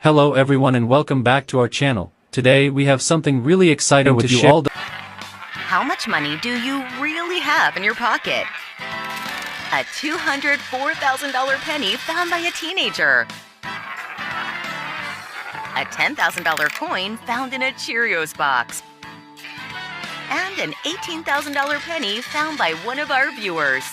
Hello everyone and welcome back to our channel. Today we have something really exciting to share. How much money do you really have in your pocket? A $204,000 penny found by a teenager. A $10,000 coin found in a Cheerios box. And an $18,000 penny found by one of our viewers.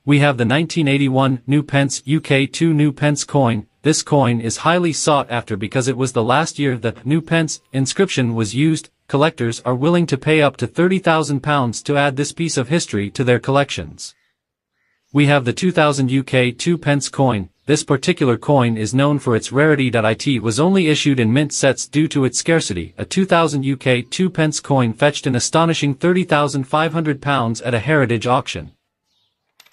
We have the 1981 new Pence UK2 new Pence coin. This coin is highly sought after because it was the last year that the new Pence inscription was used. Collectors are willing to pay up to £30,000 to add this piece of history to their collections. We have the 2000 UK 2 Pence coin. This particular coin is known for its rarity. It was only issued in mint sets due to its scarcity. A 2000 UK 2 Pence coin fetched an astonishing £30,500 at a heritage auction.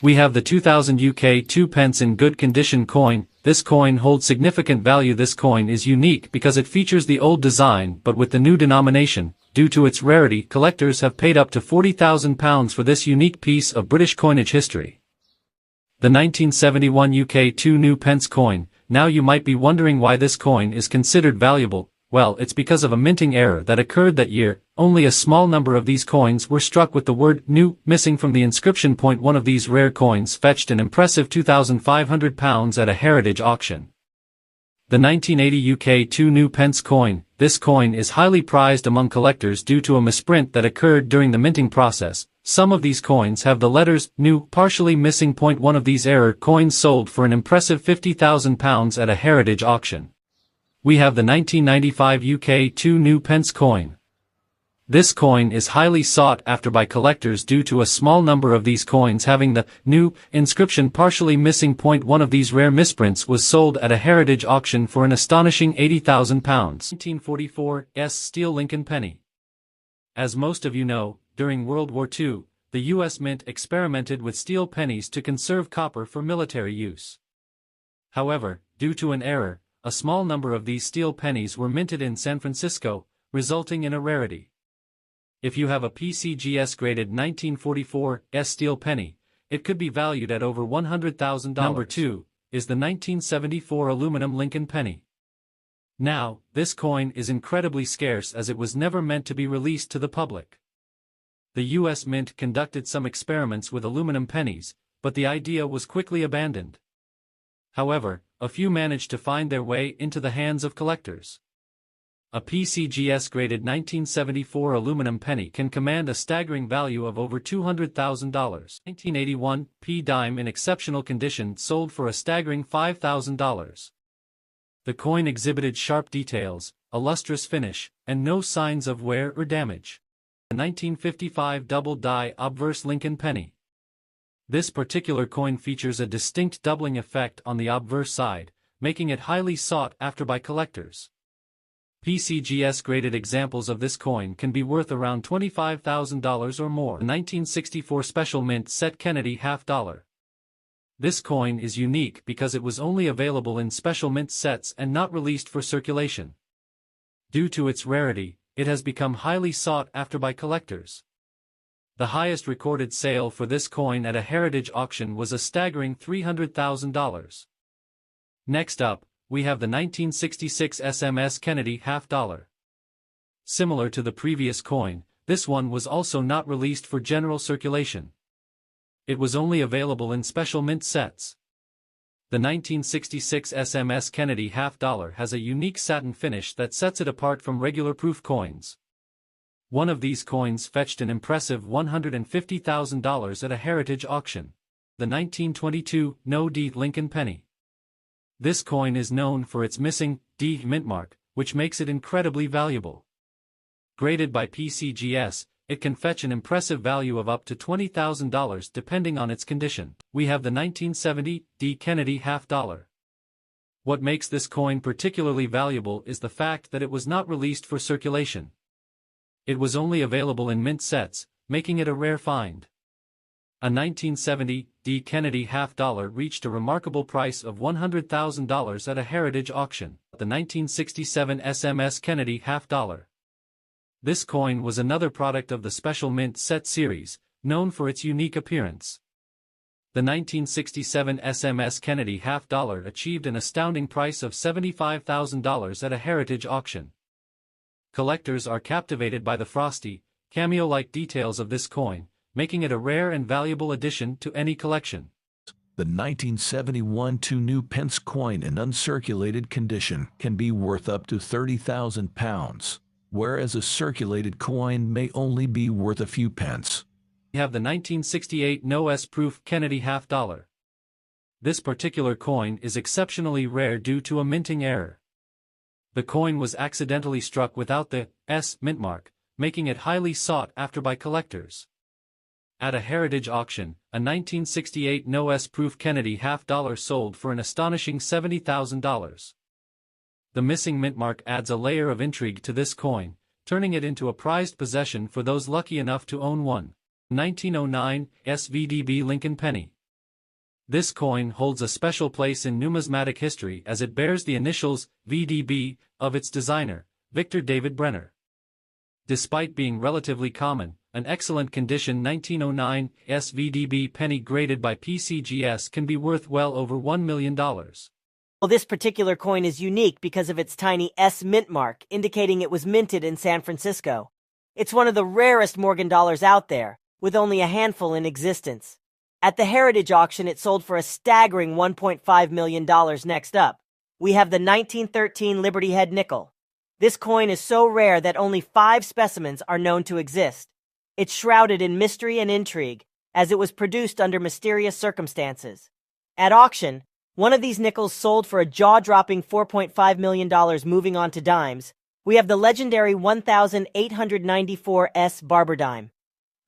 We have the 2000 UK 2 Pence in good condition coin. This coin holds significant value. This coin is unique because it features the old design but with the new denomination. Due to its rarity, collectors have paid up to £40,000 for this unique piece of British coinage history. The 1971 UK 2 new Pence coin. Now you might be wondering why this coin is considered valuable. Well, it's because of a minting error that occurred that year. Only a small number of these coins were struck with the word new missing from the inscription point. One of these rare coins fetched an impressive £2,500 at a heritage auction. The 1980 UK 2 new Pence coin. This coin is highly prized among collectors due to a misprint that occurred during the minting process. Some of these coins have the letters new partially missing. One of these error coins sold for an impressive £50,000 at a heritage auction. We have the 1995 UK 2 new Pence coin. This coin is highly sought after by collectors due to a small number of these coins having the new inscription partially missing. One of these rare misprints was sold at a heritage auction for an astonishing £80,000. 1944 S steel Lincoln penny. As most of you know, during World War II, the U.S. Mint experimented with steel pennies to conserve copper for military use. However, due to an error, a small number of these steel pennies were minted in San Francisco, resulting in a rarity. If you have a PCGS graded 1944 S steel penny, it could be valued at over $100,000. Number 2 is the 1974 aluminum Lincoln penny. Now, this coin is incredibly scarce as it was never meant to be released to the public. The U.S. Mint conducted some experiments with aluminum pennies, but the idea was quickly abandoned. However, a few managed to find their way into the hands of collectors. A PCGS graded 1974 aluminum penny can command a staggering value of over $200,000. 1981 P dime in exceptional condition sold for a staggering $5,000. The coin exhibited sharp details, a lustrous finish, and no signs of wear or damage. The 1955 double die obverse Lincoln penny. This particular coin features a distinct doubling effect on the obverse side, making it highly sought after by collectors. PCGS graded examples of this coin can be worth around $25,000 or more. The 1964 Special Mint Set Kennedy half dollar. This coin is unique because it was only available in special mint sets and not released for circulation. Due to its rarity, it has become highly sought after by collectors. The highest recorded sale for this coin at a heritage auction was a staggering $300,000. Next up, we have the 1966 SMS Kennedy half dollar. Similar to the previous coin, this one was also not released for general circulation. It was only available in special mint sets. The 1966 SMS Kennedy half dollar has a unique satin finish that sets it apart from regular proof coins. One of these coins fetched an impressive $150,000 at a heritage auction. The 1922 No D Lincoln penny. This coin is known for its missing D mint mark, which makes it incredibly valuable. Graded by PCGS, it can fetch an impressive value of up to $20,000 depending on its condition. We have the 1970 D Kennedy half dollar. What makes this coin particularly valuable is the fact that it was not released for circulation. It was only available in mint sets, making it a rare find. A 1970 D Kennedy half dollar reached a remarkable price of $100,000 at a heritage auction. The 1967 SMS Kennedy half dollar. This coin was another product of the Special Mint Set series, known for its unique appearance. The 1967 SMS Kennedy half-dollar achieved an astounding price of $75,000 at a heritage auction. Collectors are captivated by the frosty, cameo-like details of this coin, making it a rare and valuable addition to any collection. The 1971 2 pence coin in uncirculated condition can be worth up to £30,000, whereas a circulated coin may only be worth a few pence. We have the 1968 no-S proof Kennedy half-dollar. This particular coin is exceptionally rare due to a minting error. The coin was accidentally struck without the S mint mark, making it highly sought after by collectors. At a heritage auction, a 1968 no-S proof Kennedy half-dollar sold for an astonishing $70,000. The missing mint mark adds a layer of intrigue to this coin, turning it into a prized possession for those lucky enough to own one. 1909 SVDB Lincoln Penny. This coin holds a special place in numismatic history as it bears the initials VDB of its designer, Victor David Brenner. Despite being relatively common, an excellent condition 1909 SVDB penny graded by PCGS can be worth well over $1 million. Well, this particular coin is unique because of its tiny S mint mark, indicating it was minted in San Francisco. It's one of the rarest Morgan dollars out there, with only a handful in existence. At the heritage auction, it sold for a staggering $1.5 million. Next up, we have the 1913 Liberty Head nickel. This coin is so rare that only 5 specimens are known to exist. It's shrouded in mystery and intrigue, as it was produced under mysterious circumstances. At auction, one of these nickels sold for a jaw-dropping $4.5 million. Moving on to dimes, we have the legendary 1894 S barber dime.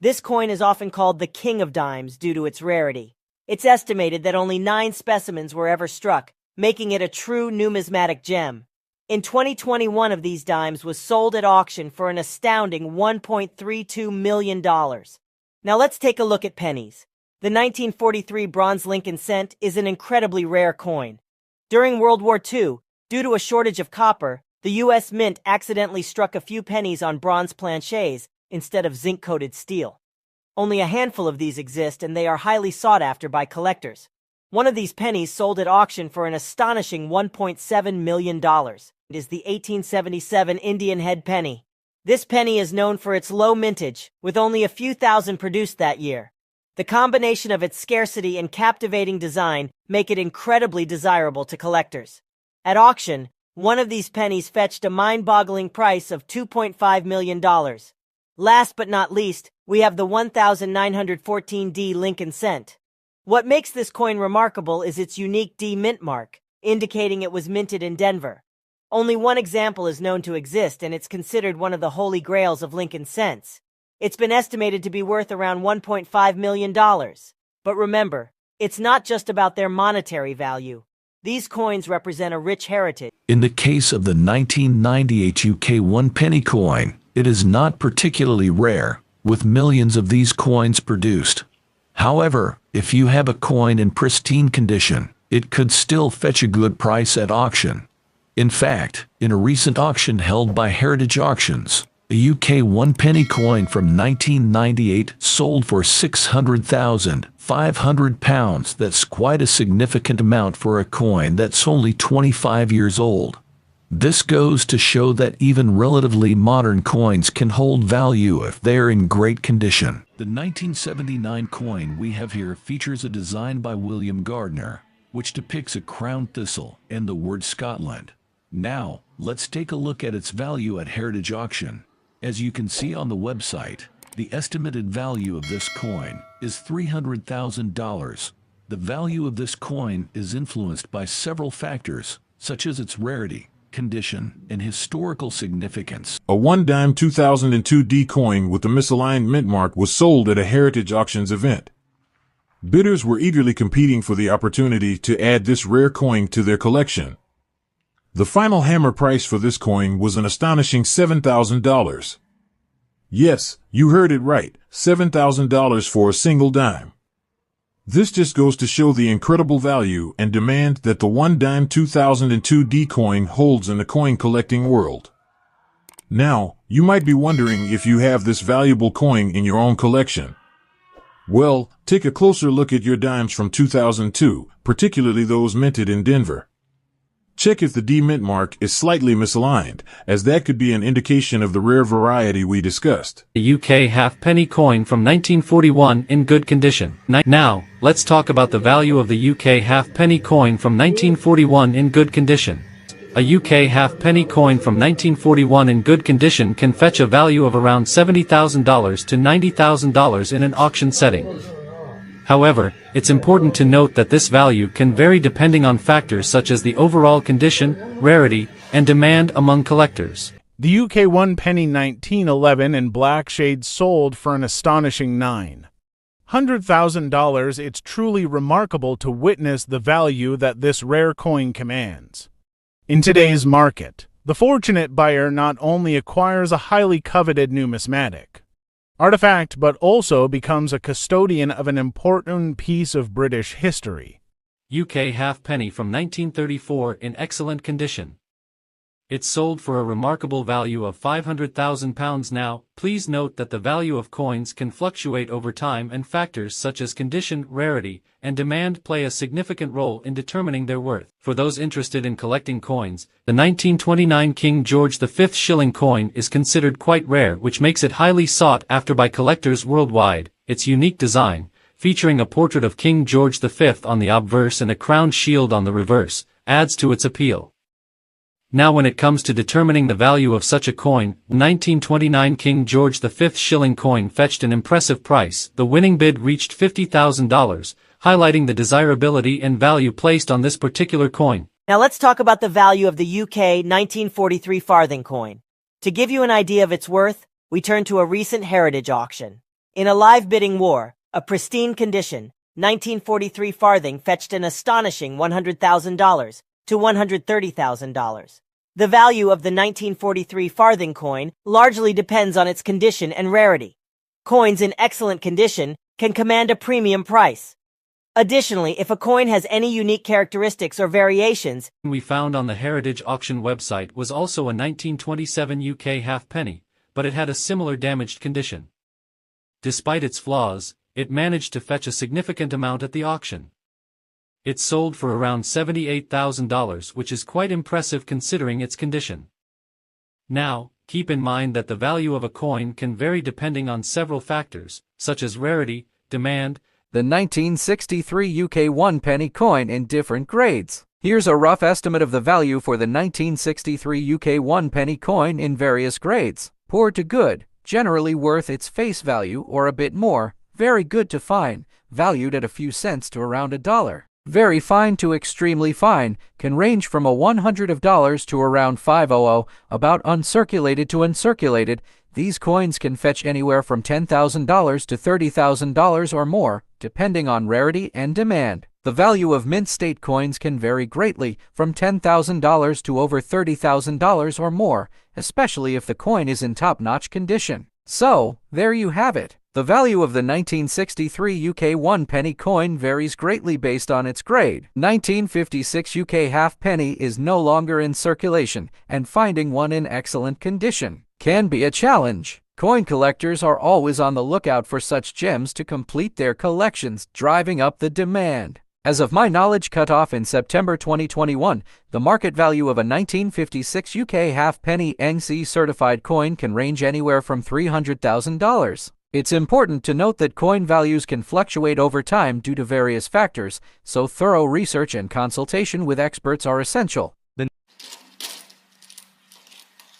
This coin is often called the king of dimes due to its rarity. It's estimated that only 9 specimens were ever struck, making it a true numismatic gem. In 2021, of these dimes was sold at auction for an astounding $1.32 million. Now let's take a look at pennies. The 1943 bronze Lincoln cent is an incredibly rare coin. During World War II, due to a shortage of copper, the U.S. Mint accidentally struck a few pennies on bronze planchets instead of zinc-coated steel. Only a handful of these exist, and they are highly sought after by collectors. One of these pennies sold at auction for an astonishing $1.7 million. It is the 1877 Indian Head penny. This penny is known for its low mintage, with only a few thousand produced that year. The combination of its scarcity and captivating design make it incredibly desirable to collectors. At auction, one of these pennies fetched a mind-boggling price of $2.5 million. Last but not least, we have the 1914 D Lincoln cent. What makes this coin remarkable is its unique D mint mark, indicating it was minted in Denver. Only one example is known to exist, and it's considered one of the holy grails of Lincoln cents. It's been estimated to be worth around $1.5 million. But remember, it's not just about their monetary value. These coins represent a rich heritage. In the case of the 1998 UK 1 penny coin, it is not particularly rare, with millions of these coins produced. However, if you have a coin in pristine condition, it could still fetch a good price at auction. In fact, in a recent auction held by Heritage Auctions, a UK 1 penny coin from 1998 sold for £600,500. That's quite a significant amount for a coin that's only 25 years old. This goes to show that even relatively modern coins can hold value if they are in great condition. The 1979 coin we have here features a design by William Gardner, which depicts a crowned thistle and the word Scotland. Now, let's take a look at its value at Heritage Auction. As you can see on the website, the estimated value of this coin is $300,000. The value of this coin is influenced by several factors, such as its rarity, condition, and historical significance. A 1 dime 2002 D coin with a misaligned mint mark was sold at a Heritage Auctions event. Bidders were eagerly competing for the opportunity to add this rare coin to their collection. The final hammer price for this coin was an astonishing $7,000. Yes, you heard it right, $7,000 for a single dime. This just goes to show the incredible value and demand that the 1 dime 2002 D coin holds in the coin collecting world. Now, you might be wondering if you have this valuable coin in your own collection. Well, take a closer look at your dimes from 2002, particularly those minted in Denver. Check if the D mint mark is slightly misaligned, as that could be an indication of the rare variety we discussed. The UK halfpenny coin from 1941 in good condition. Now, let's talk about the value of the UK halfpenny coin from 1941 in good condition. A UK halfpenny coin from 1941 in good condition can fetch a value of around $70,000 to $90,000 in an auction setting. However, it's important to note that this value can vary depending on factors such as the overall condition, rarity, and demand among collectors. The UK 1 penny 1911 in black shade sold for an astonishing $900,000. It's truly remarkable to witness the value that this rare coin commands. In today's market, the fortunate buyer not only acquires a highly coveted numismatic artifact, but also becomes a custodian of an important piece of British history. UK halfpenny from 1934 in excellent condition. It's sold for a remarkable value of £500,000 now. Please note that the value of coins can fluctuate over time and factors such as condition, rarity, and demand play a significant role in determining their worth. For those interested in collecting coins, the 1929 King George V shilling coin is considered quite rare, which makes it highly sought after by collectors worldwide. Its unique design, featuring a portrait of King George V on the obverse and a crowned shield on the reverse, adds to its appeal. Now when it comes to determining the value of such a coin, the 1929 King George V shilling coin fetched an impressive price. The winning bid reached $50,000, highlighting the desirability and value placed on this particular coin. Now let's talk about the value of the UK 1943 farthing coin. To give you an idea of its worth, we turn to a recent heritage auction. In a live bidding war, a pristine condition, 1943 farthing fetched an astonishing $100,000 to $130,000. The value of the 1943 farthing coin largely depends on its condition and rarity. Coins in excellent condition can command a premium price. Additionally, if a coin has any unique characteristics or variations, we found on the Heritage Auction website was also a 1927 UK halfpenny, but it had a similar damaged condition. Despite its flaws, it managed to fetch a significant amount at the auction. It sold for around $78,000, which is quite impressive considering its condition. Now, keep in mind that the value of a coin can vary depending on several factors, such as rarity, demand. The 1963 UK 1 penny coin in different grades. Here's a rough estimate of the value for the 1963 UK 1 penny coin in various grades. Poor to good, generally worth its face value or a bit more. Very good to fine, valued at a few cents to around $1. Very fine to extremely fine, can range from $100 to around $500, about uncirculated to uncirculated. These coins can fetch anywhere from $10,000 to $30,000 or more, depending on rarity and demand. The value of mint state coins can vary greatly, from $10,000 to over $30,000 or more, especially if the coin is in top-notch condition. So, there you have it. The value of the 1963 UK 1 penny coin varies greatly based on its grade. 1956 UK halfpenny is no longer in circulation, and finding one in excellent condition can be a challenge. Coin collectors are always on the lookout for such gems to complete their collections, driving up the demand. As of my knowledge cutoff in September 2021, the market value of a 1956 UK halfpenny NC certified coin can range anywhere from $300,000. It's important to note that coin values can fluctuate over time due to various factors, so thorough research and consultation with experts are essential.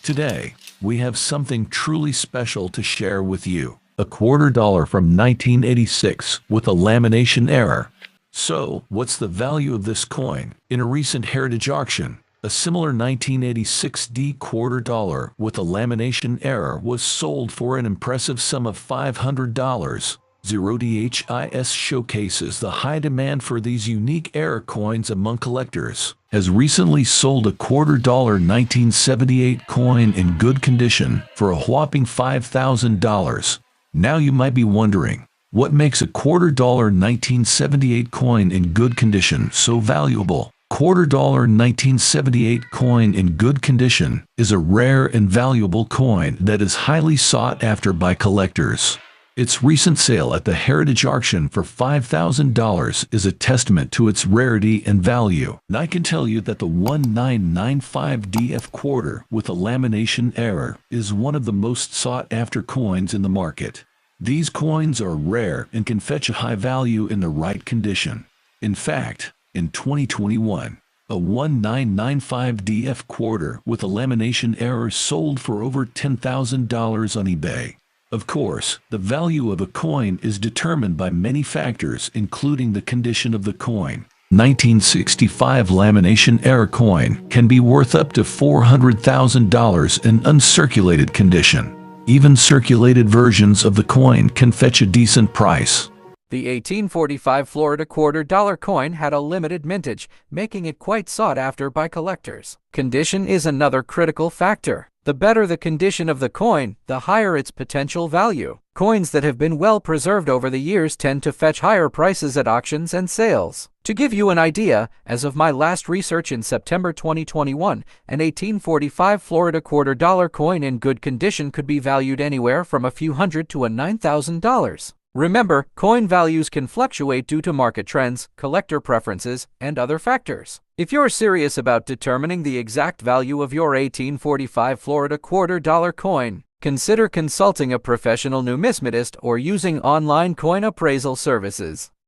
Today, we have something truly special to share with you. A $quarter from 1986 with a lamination error. So, what's the value of this coin? In a recent heritage auction, a similar 1986 D $quarter with a lamination error was sold for an impressive sum of $500. 0DHIS showcases the high demand for these unique error coins among collectors. Has recently sold a $quarter 1978 coin in good condition for a whopping $5,000. Now you might be wondering, what makes a $quarter 1978 coin in good condition so valuable? $quarter 1978 coin in good condition is a rare and valuable coin that is highly sought after by collectors. Its recent sale at the Heritage Auction for $5,000 is a testament to its rarity and value. And I can tell you that the 1995 DF quarter with a lamination error is one of the most sought-after coins in the market. These coins are rare and can fetch a high value in the right condition. In fact, in 2021, a 1995 DF quarter with a lamination error sold for over $10,000 on eBay. Of course, the value of a coin is determined by many factors, including the condition of the coin. 1965 lamination error coin can be worth up to $400,000 in uncirculated condition. Even circulated versions of the coin can fetch a decent price. The 1845 Florida $quarter coin had a limited mintage, making it quite sought after by collectors. Condition is another critical factor. The better the condition of the coin, the higher its potential value. Coins that have been well preserved over the years tend to fetch higher prices at auctions and sales. To give you an idea, as of my last research in September 2021, an 1845 Florida $quarter coin in good condition could be valued anywhere from a few hundred to $9,000. Remember, coin values can fluctuate due to market trends, collector preferences, and other factors. If you're serious about determining the exact value of your 1845 Florida $quarter coin, consider consulting a professional numismatist or using online coin appraisal services.